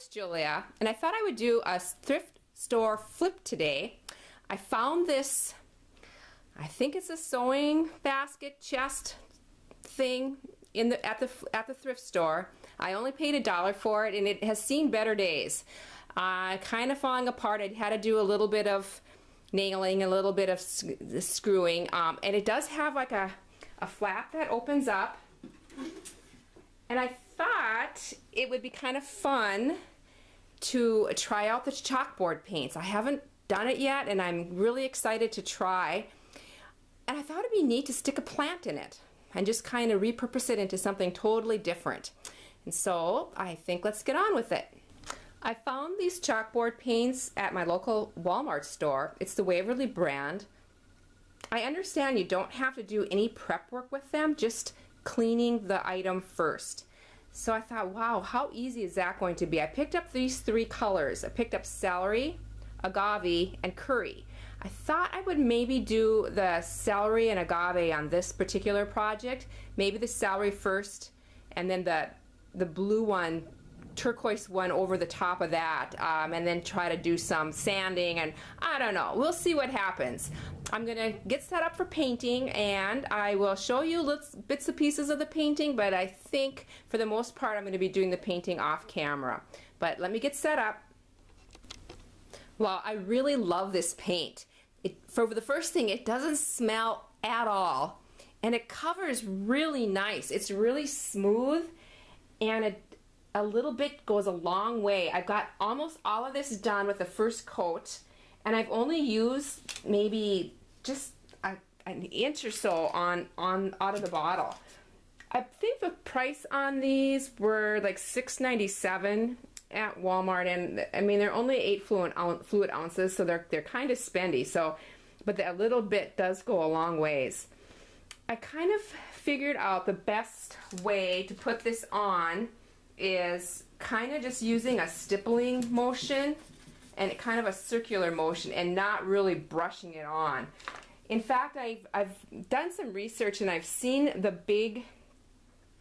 it's Julia, and I thought I would do a thrift store flip today. I found this, I think it's a sewing basket chest thing at the thrift store. I only paid $1 for it, and it has seen better days. Kind of falling apart. I had to do a little bit of nailing, a little bit of screwing, and it does have like a flap that opens up. And I thought it would be kind of fun to try out the chalkboard paints. I haven't done it yet, and I'm really excited to try. And I thought it'd be neat to stick a plant in it and just kind of repurpose it into something totally different. And so I think let's get on with it. I found these chalkboard paints at my local Walmart store. It's the Waverly brand. I understand you don't have to do any prep work with them, just cleaning the item first. So I thought, wow, how easy is that going to be? I picked up these 3 colors. I picked up celery, agave, and curry. I thought I would maybe do the celery and agave on this particular project. Maybe the celery first, and then the blue one, turquoise one over the top of that, and then try to do some sanding, and I don't know. We'll see what happens. I'm gonna get set up for painting, and I will show you bits and pieces of the painting, but I think for the most part I'm gonna be doing the painting off camera. But let me get set up. Well, I really love this paint. For the first thing, it doesn't smell at all, and it covers really nice. It's really smooth, and a little bit goes a long way. I've got almost all of this done with the first coat, and I've only used maybe just an inch or so on out of the bottle. I think the price on these were like $6.97 at Walmart, and I mean they're only 8 fluid ounces, so they're kind of spendy. So, but a little bit does go a long ways. I kind of figured out the best way to put this on is kind of just using a stippling motion and kind of a circular motion and not really brushing it on. In fact, I've done some research, and I've seen the big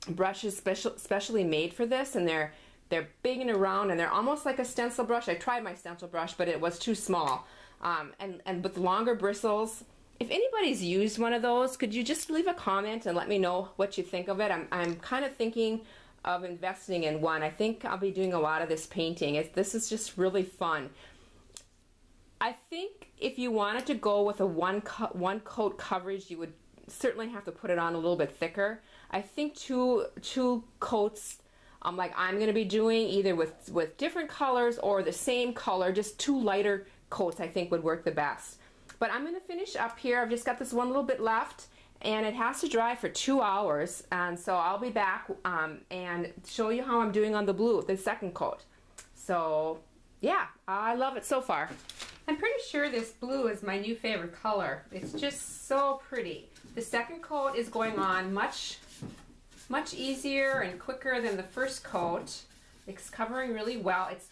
brushes specially made for this, and they're big and round, and they're almost like a stencil brush. I tried my stencil brush, but it was too small, and with longer bristles. If anybody's used one of those, could you just leave a comment and let me know what you think of it? I'm kind of thinking of investing in one. I think I'll be doing a lot of this painting. This is just really fun. I think if you wanted to go with a one coat coverage, you would certainly have to put it on a little bit thicker. I think two coats, like I'm going to be doing, either with different colors or the same color, just 2 lighter coats I think would work the best. But I'm going to finish up here. I've just got this one little bit left, and it has to dry for 2 hours, and so I'll be back and show you how I'm doing on the blue, the second coat. So yeah, I love it so far. I'm pretty sure this blue is my new favorite color. It's just so pretty. The second coat is going on much easier and quicker than the first coat. It's covering really well. It's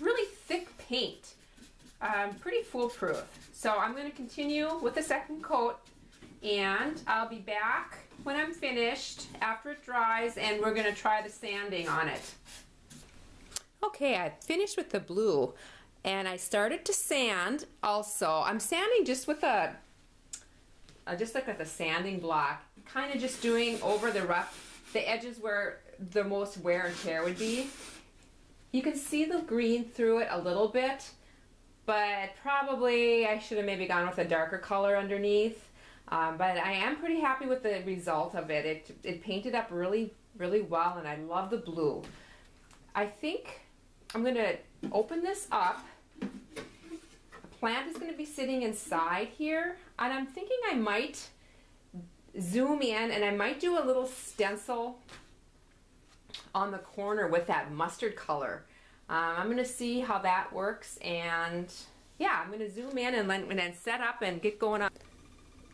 really thick paint, pretty foolproof. So I'm going to continue with the second coat, and I'll be back when I'm finished after it dries, and we're going to try the sanding on it. Okay, I finished with the blue, and I started to sand also. I'm sanding just with just like with a sanding block, kind of just doing over the edges where the most wear and tear would be. You can see the green through it a little bit, but probably I should have maybe gone with a darker color underneath. But I am pretty happy with the result of it. It painted up really, really well, and I love the blue. I think I'm going to open this up. The plant is going to be sitting inside here, and I'm thinking I might zoom in, and I might do a little stencil on the corner with that mustard color. I'm going to see how that works, and yeah, I'm going to zoom in and then set up and get going on.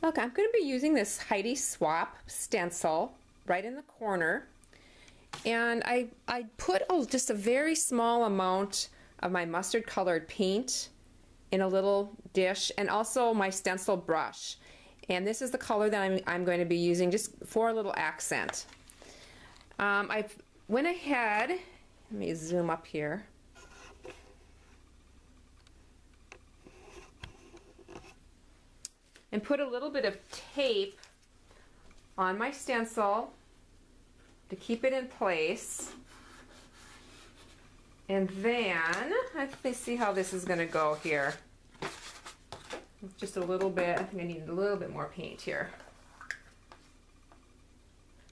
Okay, I'm going to be using this Heidi Swap stencil right in the corner, and I put just a very small amount of my mustard colored paint in a little dish, and also my stencil brush. And this is the color that I'm going to be using just for a little accent. I went ahead, let me zoom up here. and put a little bit of tape on my stencil to keep it in place. And then, let's see how this is going to go here. Just a little bit, I think I need a little bit more paint here.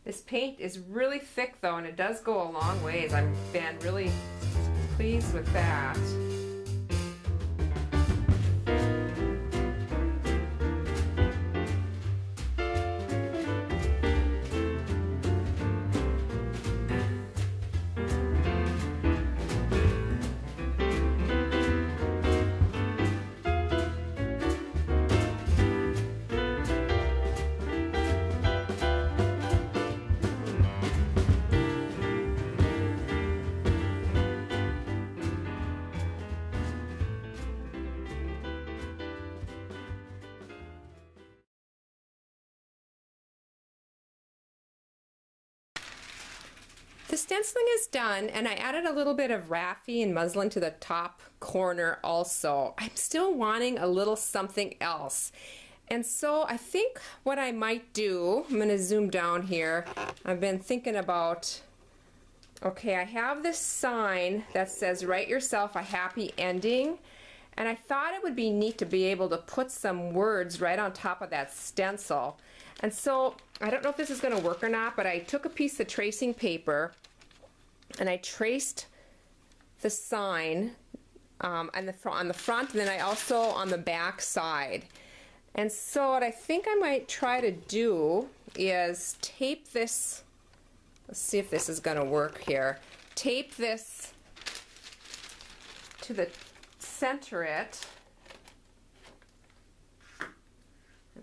This paint is really thick though, and it does go a long ways. I've been really pleased with that. The stenciling is done, and I added a little bit of raffia and muslin to the top corner also. I'm still wanting a little something else. And so I think what I might do, I'm going to zoom down here. I've been thinking about, okay, I have this sign that says, write yourself a happy ending. And I thought it would be neat to be able to put some words right on top of that stencil. And so, I don't know if this is going to work or not, but I took a piece of tracing paper and I traced the sign on the front, and then I also on the back side. And so what I think I might try to do is tape this, let's see if this is going to work here, tape this to the center it.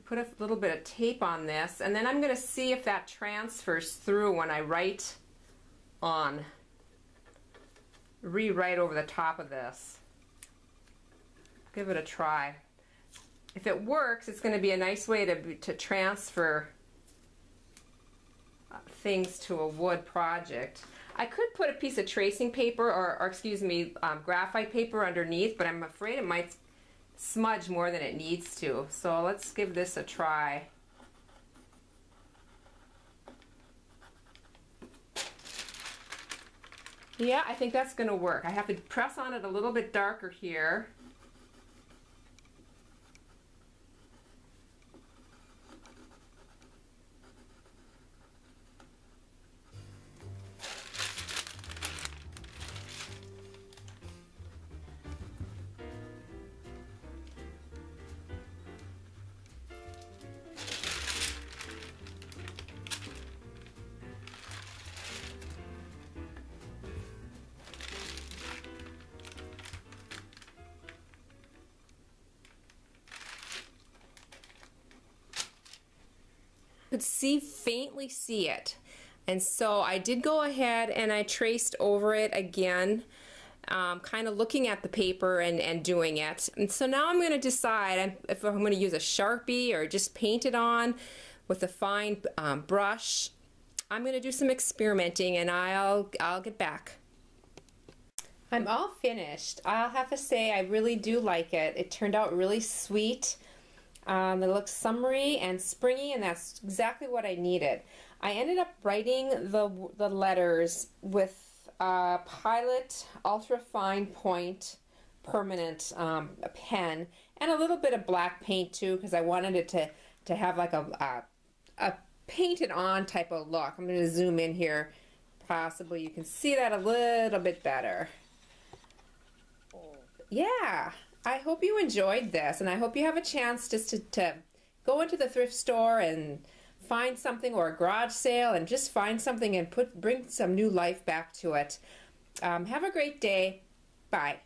Put a little bit of tape on this, and then I'm going to see if that transfers through when I rewrite over the top of this. Give it a try. If it works, it's going to be a nice way to transfer things to a wood project. I could put a piece of tracing paper or excuse me, graphite paper underneath, but I'm afraid it might smudge more than it needs to. So let's give this a try. Yeah, I think that's going to work. I have to press on it a little bit darker here. Could faintly see it, and so I did go ahead and I traced over it again, kind of looking at the paper and doing it. And so now I'm going to decide if I'm going to use a Sharpie or just paint it on with a fine brush. I'm going to do some experimenting, and I'll get back. I'm all finished. I'll have to say I really do like it. It turned out really sweet. It looks summery and springy, and that's exactly what I needed. I ended up writing the letters with a Pilot Ultra Fine Point permanent pen and a little bit of black paint too, because I wanted it to have like a painted on type of look. I'm going to zoom in here. Possibly you can see that a little bit better. Yeah. I hope you enjoyed this, and I hope you have a chance just to go into the thrift store and find something, or a garage sale, and just find something and bring some new life back to it. Have a great day. Bye.